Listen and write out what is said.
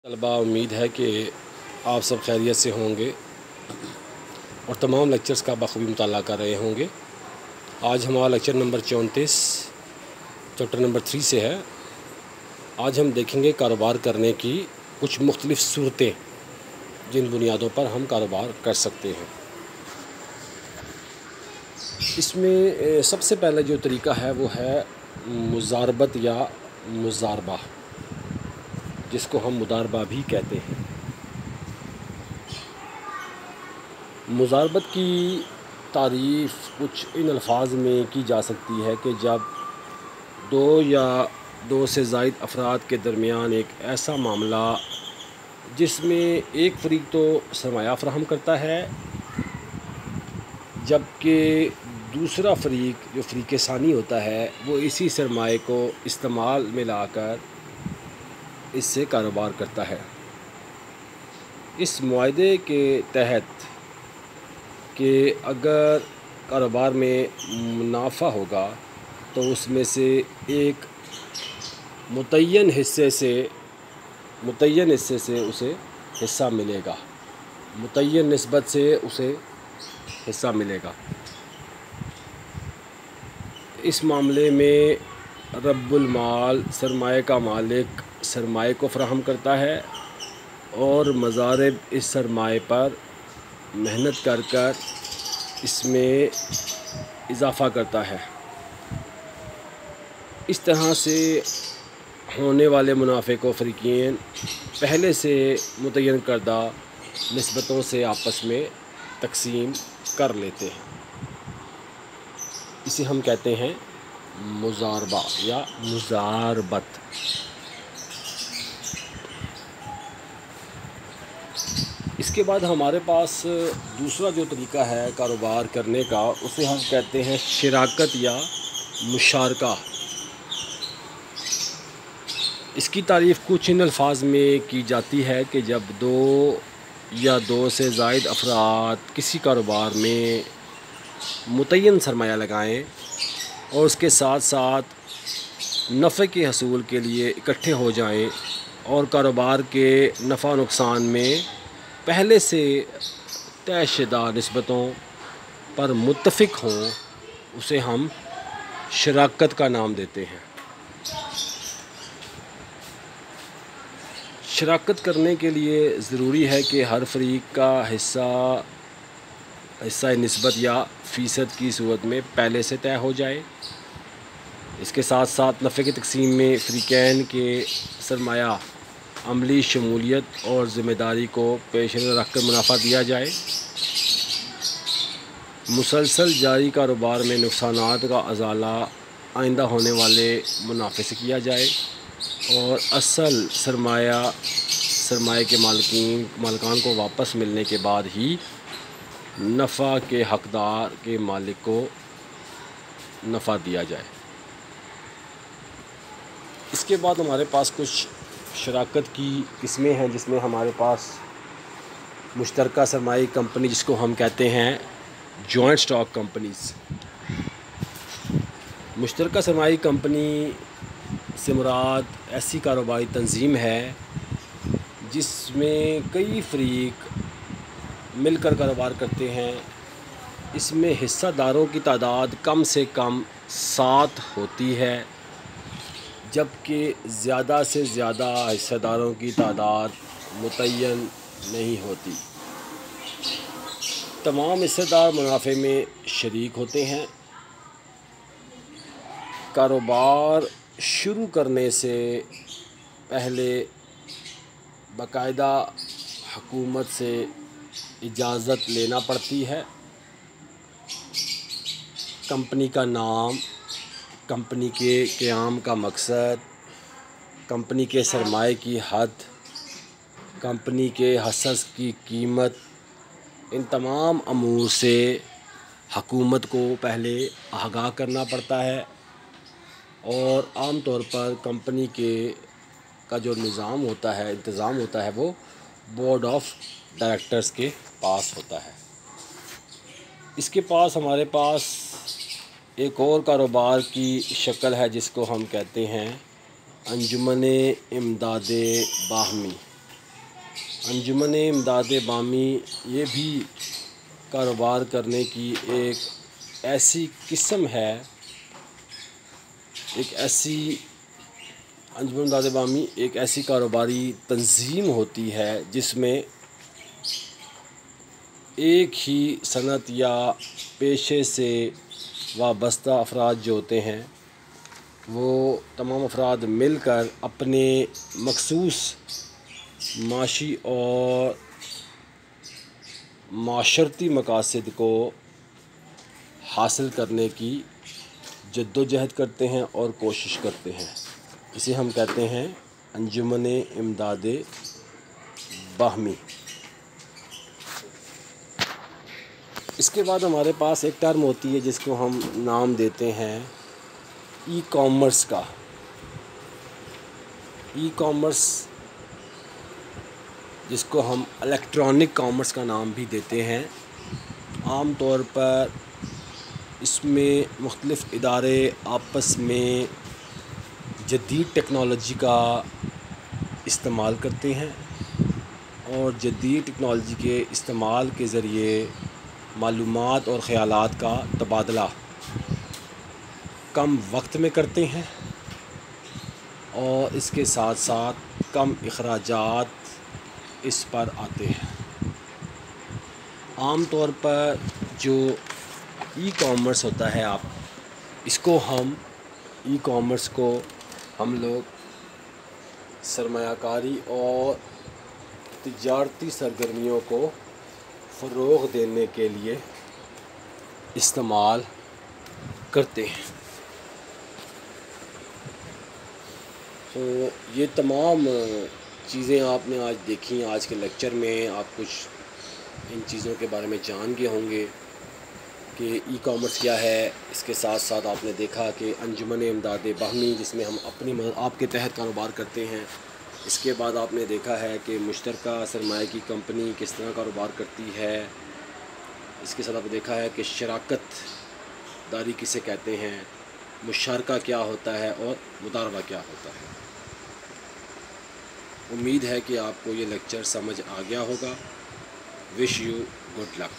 طلبہ امید ہے کہ آپ سب خیریت سے ہوں گے اور تمام لیکچرز کا بخوبی مطالعہ کر رہے ہوں گے۔ آج ہمارا لیکچر نمبر 34 چیپٹر نمبر 3 سے ہے۔ آج ہم دیکھیں گے کاروبار کرنے کی کچھ مختلف صورتیں جن بنیادوں پر ہم کاروبار کر سکتے ہیں۔ اس میں سب سے پہلے جو طریقہ ہے وہ ہے مضاربت یا مضاربہ، جس کو ہم مضاربہ بھی کہتے ہیں۔ مضاربت کی تعریف کچھ ان الفاظ میں کی جا سکتی ہے کہ جب دو یا دو سے زائد افراد کے درمیان ایک ایسا معاملہ جس میں ایک فریق تو سرمایہ فراہم کرتا ہے جبکہ دوسرا فریق جو فریق ثانی ہوتا ہے وہ اسی سرمایہ کو استعمال میں لا کر اس سے کاروبار کرتا ہے۔ اس معاہدے کے تحت کہ اگر کاروبار میں منافع ہوگا تو اس میں سے ایک متعین حصے سے اسے حصہ ملے گا، متعین نسبت سے اسے حصہ ملے گا۔ اس معاملے میں رب المال سرمایہ کا مالک سرمایہ کو فراہم کرتا ہے اور مضارب اس سرمایہ پر محنت کر کر اس میں اضافہ کرتا ہے۔ اس طرح سے ہونے والے منافع کو فریقین پہلے سے متعین کردہ نسبتوں سے آپس میں تقسیم کر لیتے ہیں۔ اسے ہم کہتے ہیں مضاربہ یا مضاربت۔ اس کے بعد ہمارے پاس دوسرا جو طریقہ ہے کاروبار کرنے کا اسے ہم کہتے ہیں شراکت یا مشارکہ۔ اس کی تعریف کچھ ان الفاظ میں کی جاتی ہے کہ جب دو یا دو سے زائد افراد کسی کاروبار میں متعین سرمایہ لگائیں اور اس کے ساتھ ساتھ نفع کے حصول کے لیے اکٹھے ہو جائیں اور کاروبار کے نفع و نقصان میں پہلے سے طے شدہ نسبتوں پر متفق ہوں، اسے ہم شراکت کا نام دیتے ہیں۔ شراکت کرنے کے لیے ضروری ہے کہ ہر فریق کا حصہ نسبت یا فیصد کی صورت میں پہلے سے طے ہو جائے۔ اس کے ساتھ ساتھ نفع کی تقسیم میں فریقین کے سرمایہ عملی شمولیت اور ذمہ داری کو پیش نظر رکھ کر منافع دیا جائے۔ مسلسل جاری کاروبار میں نقصانات کا ازالہ آئندہ ہونے والے منافع سے کیا جائے اور اصل سرمایہ کے مالکان کو واپس ملنے کے بعد ہی نفع کے حقدار کے مالک کو نفع دیا جائے۔ اس کے بعد ہمارے پاس کچھ شراکت کی قسمیں ہیں جس میں ہمارے پاس مشترکہ سرمایہ کمپنی جس کو ہم کہتے ہیں جوائنٹ سٹاک کمپنیز۔ مشترکہ سرمایہ کمپنی سے مراد ایسی کاروباری تنظیم ہے جس میں کئی فریق مل کر کاروبار کرتے ہیں۔ اس میں حصہ داروں کی تعداد کم سے کم 7 ہوتی ہے جبکہ زیادہ سے زیادہ حصہ داروں کی تعداد متعین نہیں ہوتی۔ تمام حصہ دار منافع میں شریک ہوتے ہیں۔ کاروبار شروع کرنے سے پہلے باقاعدہ حکومت سے اجازت لینا پڑتی ہے۔ کمپنی کا نام، کمپنی کے قیام کا مقصد، کمپنی کے سرمایہ کی حد، کمپنی کے حصص کی قیمت، ان تمام امور سے حکومت کو پہلے آگاہ کرنا پڑتا ہے اور عام طور پر کمپنی کا جو انتظام ہوتا ہے وہ بورڈ آف ڈائریکٹرز کے پاس ہوتا ہے۔ اس کے پاس ہمارے پاس ایک اور کاروبار کی شکل ہے جس کو ہم کہتے ہیں انجمن امداد باہمی۔ انجمن امداد بامی یہ بھی کاروبار کرنے کی ایک ایسی قسم ہے، انجمن امداد بامی ایک ایسی کاروباری تنظیم ہوتی ہے جس میں ایک ہی صنعت یا پیشے سے وابستہ افراد جو ہوتے ہیں وہ تمام افراد مل کر اپنے مخصوص معاشی اور معاشرتی مقاصد کو حاصل کرنے کی جد و جہد کرتے ہیں اور کوشش کرتے ہیں۔ اسے ہم کہتے ہیں انجمن امداد باہمی۔ اس کے بعد ہمارے پاس ایک ٹرم ہوتی ہے جس کو ہم نام دیتے ہیں ای کامرس کا۔ ای کامرس جس کو ہم الیکٹرانک کامرس کا نام بھی دیتے ہیں۔ عام طور پر اس میں مختلف ادارے آپس میں جدید ٹیکنالوجی کا استعمال کرتے ہیں اور جدید ٹیکنالوجی کے استعمال کے ذریعے معلومات اور خیالات کا تبادلہ کم وقت میں کرتے ہیں اور اس کے ساتھ ساتھ کم اخراجات اس پر آتے ہیں۔ عام طور پر جو ای کامرس ہوتا ہے اس کو ہم لوگ سرمایہ کاری اور تجارتی سرگرمیوں کو فروغ دینے کے لیے استعمال کرتے ہیں۔ تو یہ تمام چیزیں آپ نے آج دیکھی، آج کے لیکچر میں آپ کچھ ان چیزوں کے بارے میں جان گئے ہوں گے کہ ای کامرس کیا ہے۔ اس کے ساتھ ساتھ آپ نے دیکھا کہ انجمن امداد باہمی جس میں ہم آپ کے تحت کاروبار کرتے ہیں۔ اس کے بعد آپ نے دیکھا ہے کہ مشترکہ سرمایہ کی کمپنی کس طرح کاروبار کرتی ہے۔ اس کے ساتھ آپ نے دیکھا ہے کہ شراکت داری کسے کہتے ہیں، مشارکہ کیا ہوتا ہے اور مداربہ کیا ہوتا ہے۔ امید ہے کہ آپ کو یہ لیکچر سمجھ آ گیا ہوگا۔ Wish you good luck.